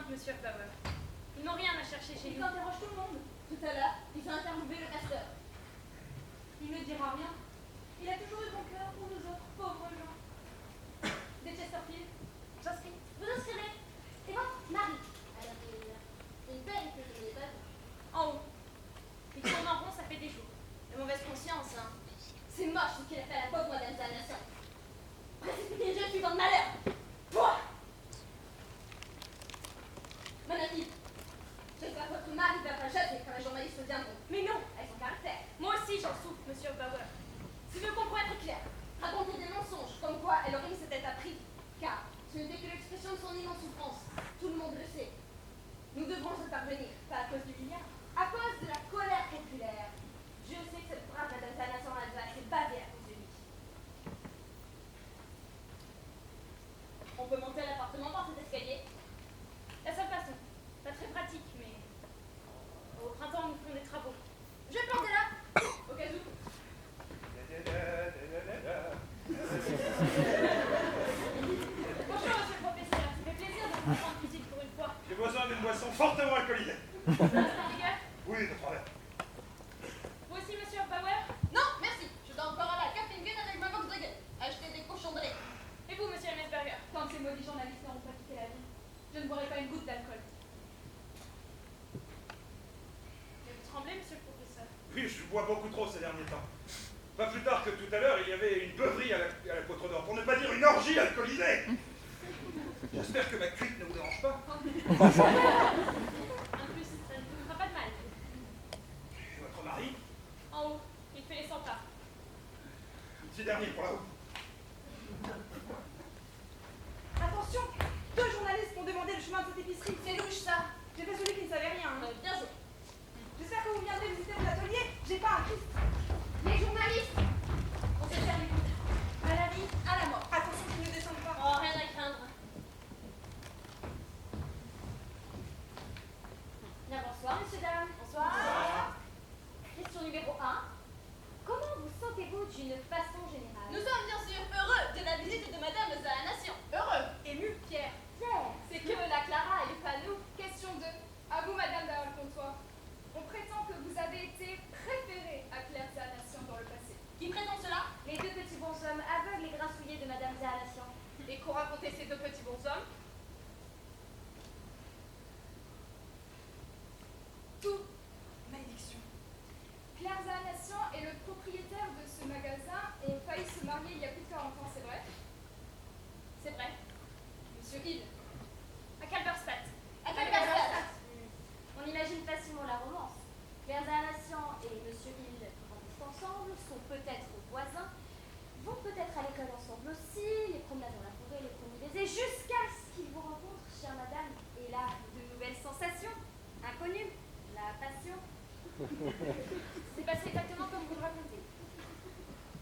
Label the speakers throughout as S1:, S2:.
S1: simple, monsieur Bauer. Ils n'ont rien à chercher chez
S2: Ils
S1: nous.
S2: interrogent tout le monde. Tout à l'heure, ils ont interviewé le pasteur.
S3: Il ne dira rien. Il a toujours eu bon cœur pour nous autres pauvres gens. Des Chesterfield.
S2: J'inscris. Vous inscrivez. C'est moi, Marie. Alors, une peine que je n'ai pas vue.
S1: En haut. Ils tournent en rond, ça fait des jours.
S2: La mauvaise conscience, hein. C'est moche ce qu'il a fait à la pauvre Madame Zanation. Précipiter les jeunes filles dans le malheur. Pouah. Madame Yves, j'espère que votre mari va pas jeter quand les journalistes viendront.
S1: Mais non,
S2: Avec son caractère.
S1: moi aussi j'en souffre, monsieur Bauer. Si je comprends être clair,
S2: Raconter des mensonges, comme quoi elle aurait mis sa tête à prix. Car ce n'était que l'expression de son immense souffrance. Tout le monde le sait. Nous devrons se parvenir, pas à cause du milliard, à cause de la colère populaire. Je sais que cette brave Madame Zanation a été bavée à cause de lui. On peut monter à l'appartement par cet escalier.
S1: la seule façon. Pas très pratique, mais au printemps nous ferons des travaux.
S2: Je vais planter là, au cas où.
S1: Bonjour, monsieur le professeur. Ça fait plaisir de vous rendre visite pour une fois.
S4: J'ai besoin d'une boisson fortement alcoolisée.
S1: Instant rigueur.
S4: Oui, de travers.
S1: Vous aussi, monsieur Bauer.
S2: Non, merci. Je dois encore aller à Kaffingen avec ma Volkswagen. Acheter des cochons de lait.
S1: Et vous, monsieur Messberger.
S3: Tant que ces maudits journalistes n'auront pas quitté la ville, je ne boirai pas une goutte d'alcool.
S1: Mais vous tremblez, monsieur le professeur.
S4: Oui, je bois beaucoup trop ces derniers temps. Pas plus tard que tout à l'heure, il y avait une beuverie à la Côte d'Or, pour ne pas dire une orgie alcoolisée. J'espère que ma cuite ne vous dérange pas.
S1: En plus, ça ne vous fera pas de mal.
S4: Et votre mari?
S1: En haut, il fait les 100 pas.
S4: Un petit dernier pour la route.
S3: Attention, 2 journalistes m'ont demandé le chemin de cette épicerie.
S2: C'est louche ça.
S3: J'ai fait celui qui ne savait rien. hein.
S2: Bien joué.
S3: J'espère que vous viendrez visiter mon atelier. J'ai pas un Christ.
S2: Les journalistes, on s'est servi. À la vie, à la mort.
S3: Attention qu'ils ne descendent pas.
S2: Oh, rien à craindre. Bien, bonsoir, messieurs, dames. Bonsoir. Question numéro 1. Comment vous sentez-vous d'une façon générale?
S5: Nous sommes bien sûr heureux de la visite de Madame Zanation.
S3: Heureux, ému, Pierre.
S2: Pierre.
S5: C'est que la Clara est pas nous.
S3: Question 2. À vous, Madame Darol-Pontois. On prétend que vous avez été préférée à Claire Zanation dans le passé.
S5: Qui présente cela?
S2: Les 2 petits bonshommes aveugles et grassouillés de Madame Zanation.
S5: Et qu'ont raconté ces 2 petits bonshommes?
S3: Tout. Malédiction. Claire Zanation est le propriétaire de ce magasin et ont failli se marier il y a plus de 40 ans, c'est vrai?
S1: C'est vrai.
S3: Monsieur Hill.
S1: À Calberstadt.
S2: À Calberstadt. On imagine facilement la romance. Claire Zanation et Monsieur Hill grandissent ensemble, sont peut-être voisins, vont peut-être à l'école ensemble aussi, les promenades dans la forêt, les premiers baisers, jusqu'à ce qu'ils vous rencontrent, chère madame. Et là, de nouvelles sensations, inconnues, la passion. C'est passé exactement comme vous le racontez.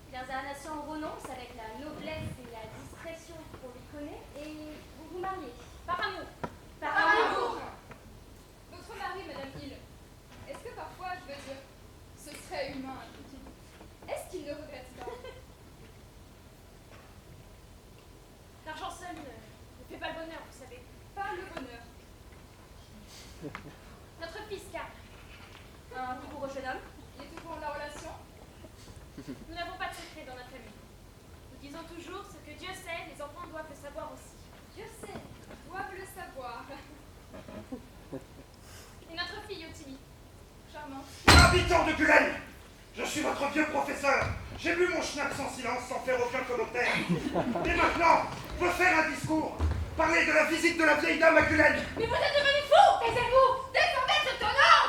S2: Claire Zanation renonce avec la noblesse et la discrétion qu'on lui connaît, et vous vous mariez.
S1: Par amour.
S2: Par
S3: amour. Votre mari, Madame Hill, est-ce que parfois, je veux dire, ce serait humain, est-ce qu'il ne regrette pas?
S1: L'argent seul ne fait pas le bonheur, vous savez.
S3: Pas le bonheur.
S1: Notre fils, Karl,
S2: Un rigoureux jeune homme.
S3: Il est tout pour la relation.
S1: nous n'avons pas de secret dans notre famille. Nous disons toujours ce que Dieu sait, les enfants doivent le savoir aussi.
S3: Dieu sait, doivent le savoir.
S1: Et notre fille, Ottilie.
S3: Charmant.
S4: Habitant de Gulen, je suis votre vieux professeur. J'ai bu mon schnapp sans silence, sans faire aucun commentaire. Et maintenant, je veux faire un discours. Parler de la visite de la vieille dame à Gulen.
S5: Mais vous êtes devenus fous! Taisez-vous! Descendez ce tonneau!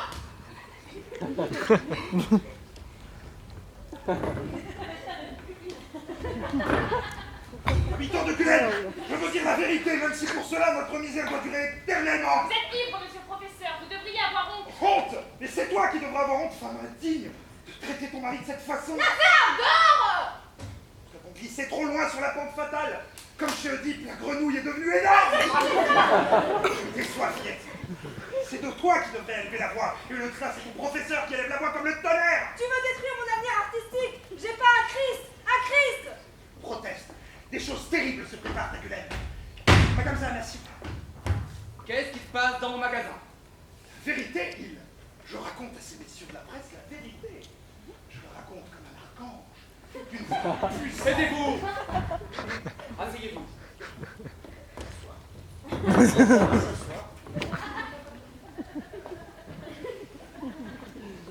S4: Habitant de Gulen, je veux dire la vérité, même si pour cela notre misère doit durer éternellement.
S1: Vous êtes ivre, monsieur le professeur, vous devriez avoir honte.
S4: Honte! Mais c'est toi qui devras avoir honte, femme indigne, de traiter ton mari de cette façon.
S5: Dehors!
S4: Nous avons glissé trop loin sur la pente fatale. Comme chez Oedipe, la grenouille est devenue énorme. Je me déçois, fillette. C'est de toi qui devrais élever la voix. Et le cela, c'est ton professeur qui élève la voix comme le tonnerre.
S3: Tu veux détruire mon avenir artistique? J'ai pas un Christ! Un Christ!
S4: Proteste. Des choses terribles se préparent à Gulen. Madame Zanation.
S6: Qu'est-ce qui se passe dans mon magasin.
S4: La vérité, il. Je raconte à ces messieurs de la presse la vérité. Je le raconte comme un archange. Une voix puissante.
S6: Taisez-vous. Asseyez-vous.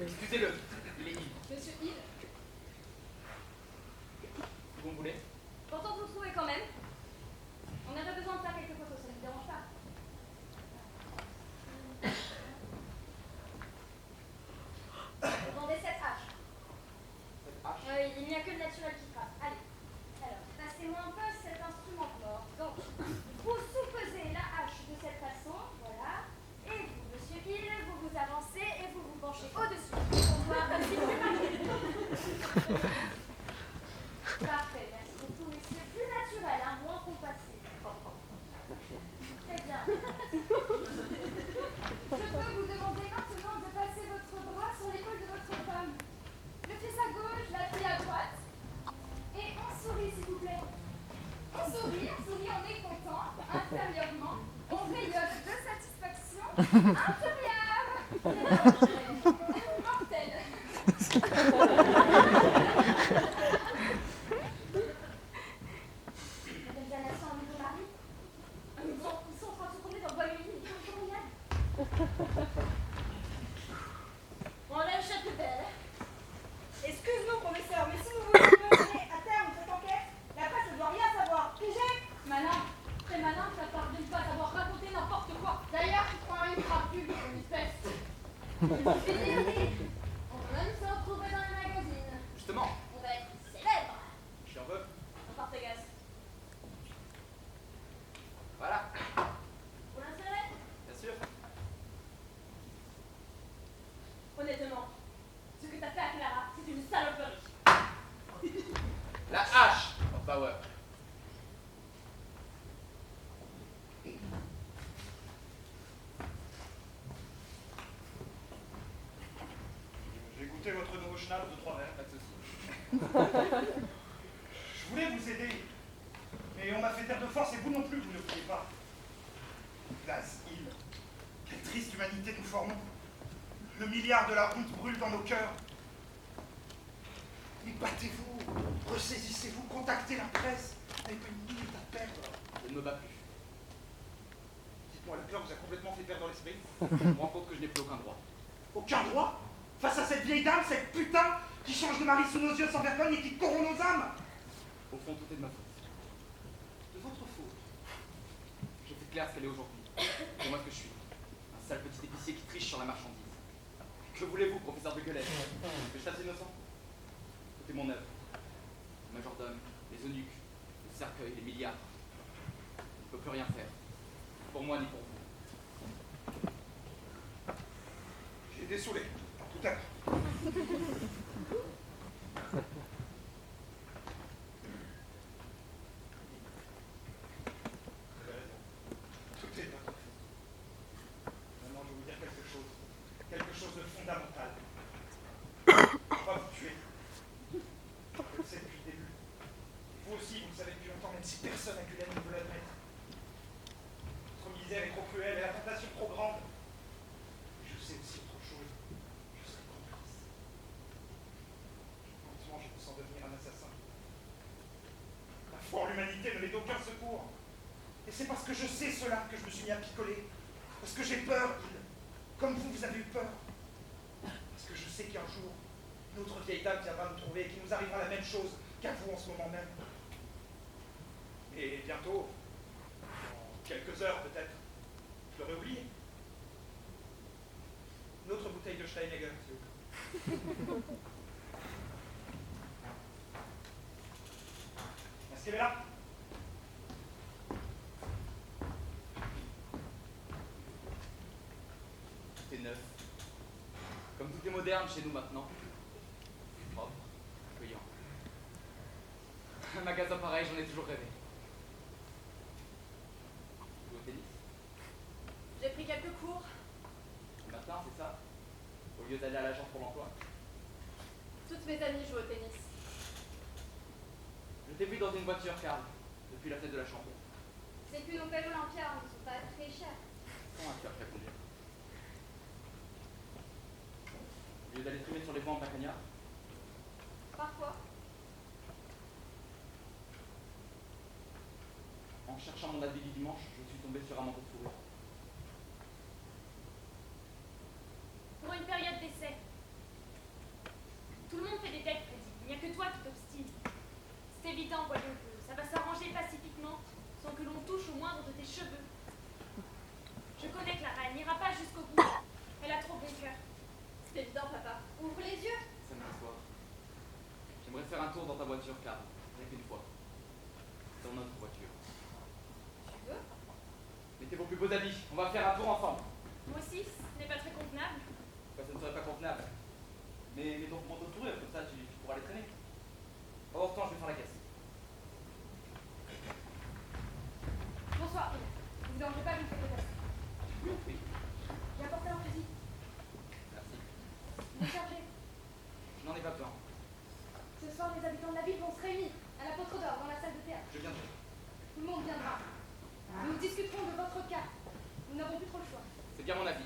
S6: Excusez-le, il est ivre.
S3: Monsieur Hill,
S6: Vous me voulez?
S2: Content de vous trouver quand même. On avait besoin de faire quelques photos, ça ne vous dérange pas? Vous vendez cette hache.
S6: Cette hache?
S2: Oui, il n'y a que le naturel qui passe. Allez. Alors, passez-moi un peu cet instrument mort. Donc, vous sous-pesez la hache de cette façon, voilà. Et vous, monsieur Hill, vous vous avancez et vous vous penchez au-dessus pour voir si vous Parfait, merci beaucoup, messieurs. Plus naturel, hein, moins compassé. Très bien.
S3: je peux vous demander maintenant de passer votre bras sur l'épaule de votre femme. Le fils à gauche, la fille à droite. Et on sourit, s'il vous plaît. On sourit, on est content, intérieurement. On rayonne de satisfaction intérieure. Mortel.
S2: Mesdames et messieurs, un nouveau mari. Ils sont en train de se promener dans le bois humide, ils sont génial. On a une chatte belle.
S7: Excuse-nous, professeur, mais si nous voulons mener à terme cette enquête, la presse ne doit rien savoir. Pigé?
S5: Malin, très malin de ta part de ne pas avoir raconté n'importe quoi. D'ailleurs, tu prends une crapule, une espèce.
S2: On va même se retrouver dans les magazines.
S6: Justement,
S2: On va être célèbre.
S6: je suis en veuve.
S2: On part Pégase.
S6: Voilà,
S2: Vous l'insérez?
S6: bien sûr.
S2: Honnêtement, ce que t'as fait à Clara, c'est une saloperie.
S6: La hache of Power.
S4: J'ai goûté votre nouveau schnapp de 3 verres.
S6: Pas de soucis.
S4: Je voulais vous aider, mais on m'a fait taire de force et vous non plus, vous ne voulez pas. Glace, île, quelle triste humanité nous formons. Le milliard de la honte brûle dans nos cœurs. Mais battez-vous, ressaisissez-vous, contactez la presse. Vous n'avez pas une minute à perdre.
S6: Je ne me bats plus.
S4: Dites-moi, la peur vous a complètement fait perdre l'esprit.
S6: Je me rends compte que je n'ai plus aucun droit.
S4: Aucun droit face à cette vieille dame, cette putain qui change de mari sous nos yeux sans vergogne et qui corrompt nos âmes.
S6: Au fond, tout est de ma faute. De votre faute. J'ai fait clair ce qu'elle est aujourd'hui. C'est moi ce que je suis. Un sale petit épicier qui triche sur la marchandise. Que voulez-vous, professeur de Gueulette? Que je fasse innocent? Tout est mon œuvre. Le majordome, les eunuques, le cercueil, les milliards. On ne peut plus rien faire. Pour moi ni pour vous.
S4: J'ai été saoulé, tout à l'heure. Vous avez raison. Tout est votre faute. Maintenant, je vais vous dire quelque chose. Quelque chose de fondamental. On va vous tuer. Je le sais depuis le début. Et vous aussi, vous le savez depuis longtemps, même si personne n'a pu l'admettre, vous l'admettre. Votre misère est trop cruelle et la tentation trop grande. Mais je sais aussi autre chose. Je serai complice. Lentement, je me sens devenir un assassin. La foi en l'humanité ne m'est d'aucun secours. Et c'est parce que je sais cela que je me suis mis à picoler. Parce que j'ai peur, comme vous, vous avez eu peur. Parce que je sais qu'un jour, une autre vieille dame viendra nous trouver et qu'il nous arrivera la même chose qu'à vous en ce moment même. Et bientôt, dans quelques heures peut-être, je l'aurai oublié. Une autre bouteille de Steinegger, s'il vous plaît. Est-ce qu'elle est là?
S6: Tout est neuf. Comme tout est moderne chez nous maintenant. Propre, accueillant. Un magasin pareil, j'en ai toujours rêvé. Tu joues au tennis?
S5: J'ai pris quelques cours.
S6: Le matin, c'est ça? Au lieu d'aller à l'agence pour l'emploi?
S5: Toutes mes amies jouent au tennis.
S6: Je t'ai vu dans une voiture, Karl, depuis la fête de la Chambre.
S2: C'est que nos pères olympiens ne sont pas très chers.
S6: Quand as-tu appris à conduire? Au lieu d'aller trimer sur les voies en plein cagnard?
S2: Parfois,
S6: En cherchant mon habit du dimanche, je suis tombé sur un manteau de fourrure.
S1: Pour une période d'essai. Tout le monde fait des dettes, Freddy. Il n'y a que toi qui t'obstines. C'est évident, voyons que ça va s'arranger pacifiquement sans que l'on touche au moindre de tes cheveux. Je connais Clara, elle n'ira pas jusqu'au bout. Elle a trop bon cœur.
S2: c'est évident, papa. Ouvre les yeux.
S6: Samedi soir. J'aimerais faire un tour dans ta voiture, car rien qu'une fois. Dans notre voiture.
S2: Tu veux?
S6: Mettez vos plus beaux habits, on va faire un tour ensemble.
S1: Moi aussi, ce n'est pas très convenable.
S6: Bah, ça ne serait pas convenable. Mais mets donc mon manteau de fourrure, comme ça tu pourras les traîner. Pendant ce temps, je vais faire la caisse.
S3: Bonsoir, Philippe. Ne vous dérangez pas, je me fais déplacer.
S6: Oui,
S3: J'ai apporté un fusil.
S6: merci.
S3: Il est chargé.
S6: Je n'en ai pas besoin.
S3: Ce soir, les habitants de la ville vont se réunir à la Potre d'Or, dans la salle de théâtre.
S6: Je viendrai.
S3: Tout le monde viendra. Nous discuterons de votre cas. Nous n'avons plus trop le choix.
S6: C'est bien mon avis.